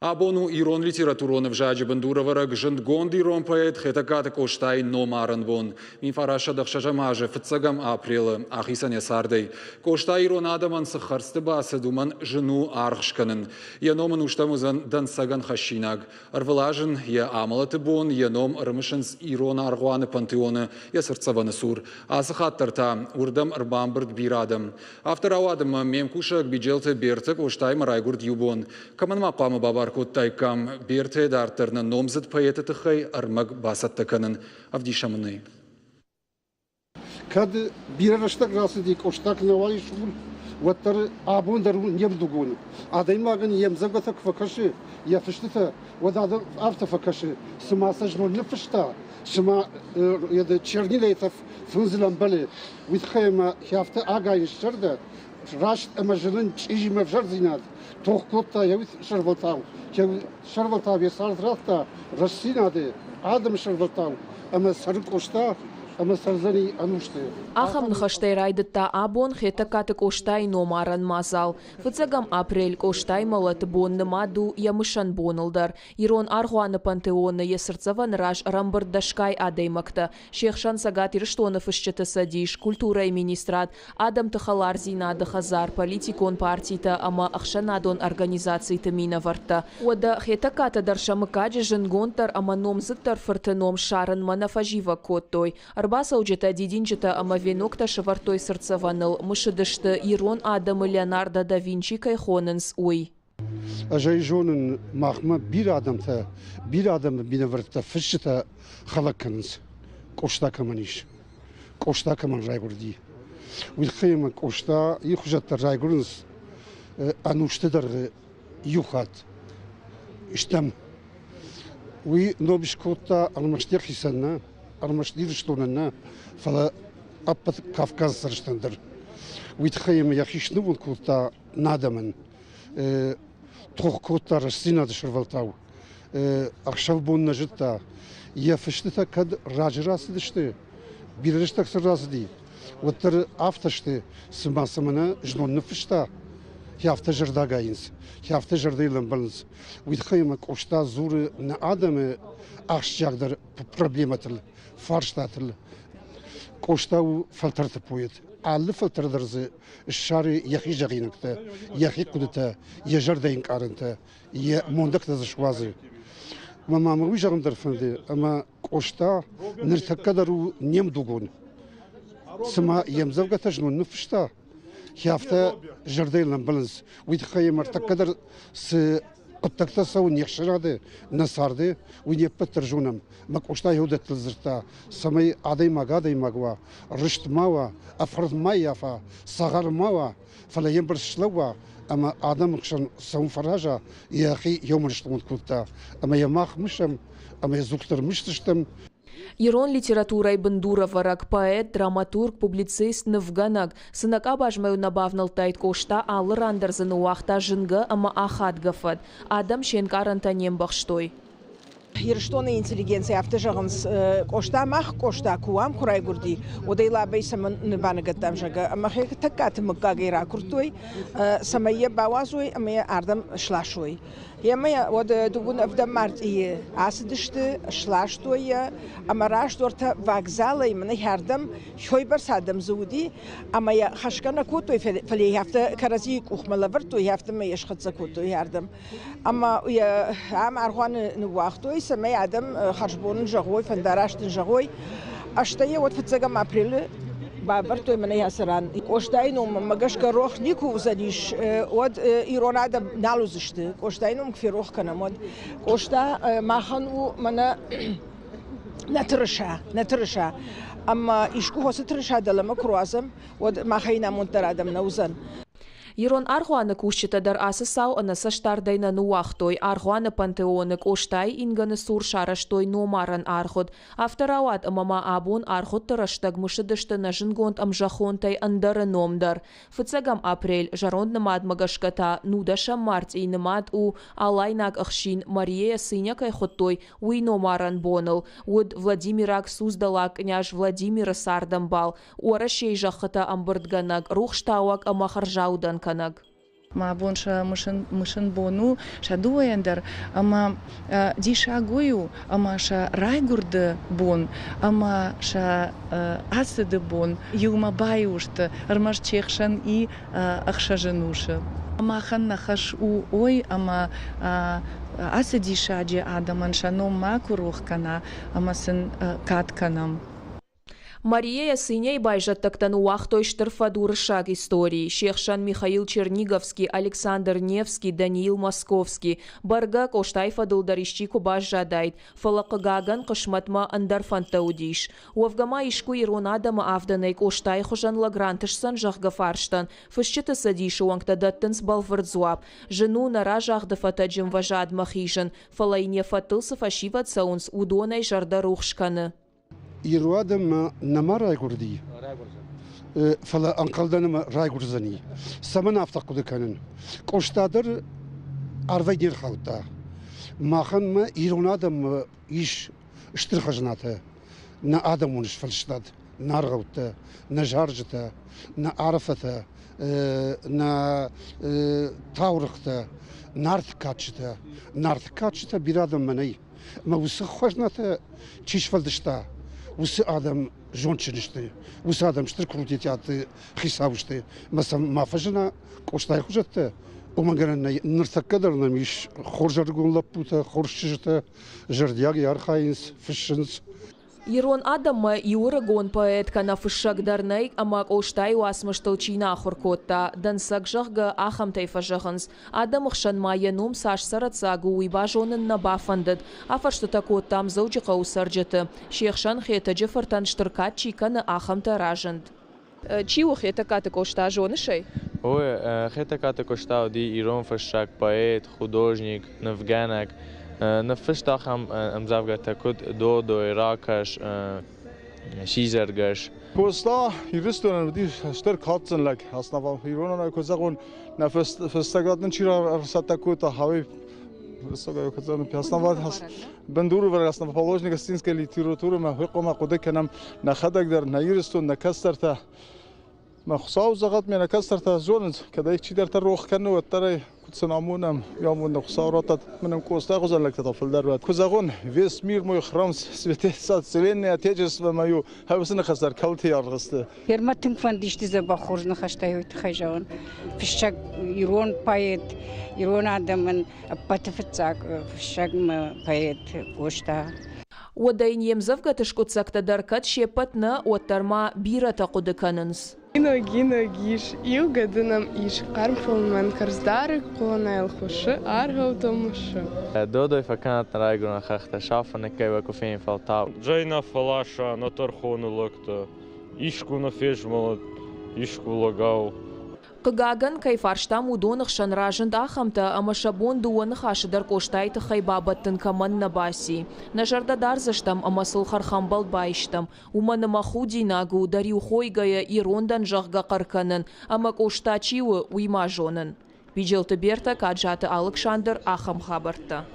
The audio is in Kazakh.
Абону ирон литературоны в жаджи бандуроварак жындгонд ирон поэт хетакаты коштай номарын бон. Мифарашадах шажамажы фыцагам апрелы ахисане сардей. Коштай ирон адаман сахарсты басы думан жену архшканын. Яномын уштамузан дансаган хашинаг. Арвалажын я амалаты бон, яном рымышынс ирон аргуаны пантеоны я сырцаваны сур. Асыхаттарта урдам арбамбырд бирадым. Автор ауадым мемкушак биджелты берті коштай марайгурд юбон. Каман мапамы бабар Тайкам берте дартырны номзыт поэты тыхай армаг басаттаканын авдишамыны. Kad bir araçta grası dik oştak nevali şul vattır abundur yem dugun. Adayımagın yemzagata fakaşı yatıştı ta vadada avta fakaşı smasaj no nefşta şma ya da çernileytaf fınzılan bali vitkhayma hafta agay şerda raşt amajının çijime vjarzinat tohkutta yavit şervaltav şervaltav yasardrafta rasinade adam şervaltav ama sarı koşta ama sarzani anuştu. Ахам нхаштай райдытта абон хета каты коштай номаран мазал. Фыцагам апрель коштай малат бонны маду ямышан бонылдар. Ирон архуаны пантеоны есырцаван раж рамбырдашкай адаймакта. Шехшан сагат ирштонов ишчеты садиш, культура и министрат, адам тахалар зинады хазар, политикон партийта, ама ахшанадон организации тамина варта. Ода хета каты даршамыкаджи жынгонтар, ама номзыттар фыртыном шарын манафажива коттой. Арбаса уджета дидинчета ама венокта шавартой сырцаваныл, мышыдышты ирон адамы Леонардо да Винчи кайхонынс уй. Ajayjonun mahma bir adamı binevrta fışta halakkanız. Koşta kamaniş. Koşta kaman raygurdi. Wilkhayma koşta yuhjatta raygurunuz anuştadar yuhat. İştem. Wi nobishkota almashtir hisanna, almashtir shtonanna fala appat Kafkaz sırıştandır. Wilkhayma yaxishnu kota nadaman. Tohkota rasina dışarıvaltav. Akşav bonna jitta. Ya fıştıta kad rajrası dıştı. Bir rıştak sırrası değil. Otur aftaştı. Sımasamana jnonnu fışta. Hafta jırda gayins. Hafta jırda ilan balans. Wilkhayma koşta zuru ne adamı akşacakdır problematıl. Farştatıl. Koşta u filtrte poyet. Allı filtrederzi şari yahi jaginakta, yahi kudita, ya jardayın karanta, ya mondakta zışvazı. Mama bu jagindar fendi ama koşta nirtakadaru nem dugun. Sma yemzavgata jnun nufşta. Hafta jardaylan balans. Vitkhayem artakadar s قطعت سو نيشراده نصارده ونيبت ترجونم ما كوشتا يهودة تلزرتا سمي عادي ماغوا رشت ماوا أفرد ما يافا صغر ماوا فلا ينبر شلوا أما آدم خشن سون فراجا يا أخي يوم رشتمون كوتا أما يماخ مشم أما يزوكتر مشتشتم. Ирон литературай бандура варак поэт, драматург, публицист Невганаг. Сынак абажмаю набавнал тайт кошта алыр андерзыны уақта жынғы ама ахат гафад. Адам шенкаранта нембахштой. Ирштоны интеллигенция автожагынс кошта мах кошта куам курай гурди. Одайла бейсамын ныбанагаттам жага. Ама хек таккаты мыккагайра куртой. Самайя бавазуй, амая ардам шлашуй. Ямая вот дугун авдам марти асдышты шлаштуя амараш дорта вокзала именно хардам хойбар садам зуди амая хашкана кутой фали хафта карази кухмала варту хафта мая шхатса кутой хардам ама я ам арган нуахтой самай адам харжбон жагой фандараштын жагой аштая вот фцагам апрель بابرتوی من یاسران کوشتاینم مگش کروخ نیکو زدیش ود ایرانادا نالوزشته کوشتاینم کفیروخ کنم ود کوشتا ماخنو من نترشا اما ایشکو هسترشا دلم کروازم ود ماخینا منترادم نوزن. Ирон архуаны кушчетадар асысау анасаштардайна нуахтой, архуаны пантеоны коштай инганы сур шараштой номаран архуд. Авторауат мама абун архуд тараштаг мышыдышты на жингонт амжахонтай андары номдар. Фыцагам апрель жаронд намад магашката, нудаша март и намад у алайнак ахшин Мария сыня кайхоттой уй номаран боныл. Уд Владимирак суздала княж Владимира сардамбал. Уарашей жахата амбырдганак, рухштауак амахаржаудан канаг. Ma bun mышын бону ша дуендер, ама ди шагую, ама ша райгурды бон, ама ша асыды бон, юма баюшты, армаш чехшан и ахшаженушы. Ама хан нахаш у ой, ама асыди шаджи адаман шаном макурухкана, ама сын катканам. Мария сыней байжаттактан уақтой штырфадуры шаг истории. Шехшан Михаил Черниговский, Александр Невский, Даниил Московский. Барга коштай фадылдарищи кубаш жадайд. Фалақығаган қышматма андарфантаудиш. Уавгама ишку иронадама авданай коштай хожанла грантышсан жағғы фарштан. Фышчыты садиши уаңтадаттынс балвырдзуап. Жену нара жағды фатаджим важад махижан. Фалайне фатылсы фашиват саунс удонай жарда рухшканы. İruadım nama raygurdi. Fala Ankara'dan raygurzani. Saman aftakudu kanın. Koştadır arvay dir halta. Mahan mı irunadım mı iş iştirhajnatı. Na adam unuş falştad. Nargavta, na jarjta, na arafata, na tavrıkta, nartkaçta. Nartkaçta bir adam manay. Ma usı hajnatı çişfaldışta. Usı adam jonçinişti. Usı adam ştır kurutiyatı hisavuştu. Mesela mafajına koştay hujattı. O mangaran nırtak kadarına iş хоржаргун лапута, хоршчыжта, жардяг ярхайнс, фишинс. Ирон адамма юрагон поэт кана фышшагдарнай, ама коштай уасмыштыл чина хоркотта, дансак жахга ахам тайфажаханс. Адам хшан майянум саш сарацагу уйбажонын на бафандыд, афарштыта коттам зауджиқа усарджыты. Шехшан хета джефартан штыркат чиканы ахам таражынд. Чиу хета каты кошта жонышай? Ой, хета каты кошта ди Ирон фышшаг поэт, художник, навганак. Нефштахам амзавга такут додо иракаш шизергаш. Коста юристон ди штер катсенлак аснава Иронана козагон на фестагатн чира сатакута хави Высокая казана пяснава бандуру вараснава положника стинской литературы ма хукума кудеканам на хадагдар на юристон на кастарта ما خصاو زغط من كسرت زونز كذا يشدر تروح كنو ترى كنت سنامونم يوم خسارات من كوستا غزل لك تطفل درات كوزاغون فيس مير مو خرمس سبت سات سلين تيجس وما يو هاوسن خسر كلتي ارغست هرمتن فنديش تز بخورج نخشتاي تخجون فشك يرون بايت يرون ادمن باتفتزاك فشك ما بايت كوشتا وداين يمزفغا تشكوتساكتا даркат шепатна оттарма бирата кудыканынс. Гино гиш, илгадынам иш, кармфолмен карздары колонел хуши, аргаутомуши. Додой факанат райгуна хахта шафане кайва кофеин фалтау. Джайна фалаша на тархону лакта, ишку на фежмалат, ишку лагау. Қығаган кайфарштам удоных шанражынд ахамта, ама шабон дуаны хашыдар коштайты хайбабаттын каман на баси. На жардадар заштам, ама сылхархам балбайштам. Уманы махуди нагу, дари ухойгая и рондан жағға қарканын, ама коштачиуы уйма жонын. Виджелты Берта, Каджаты Александр, Ахам Хабарта.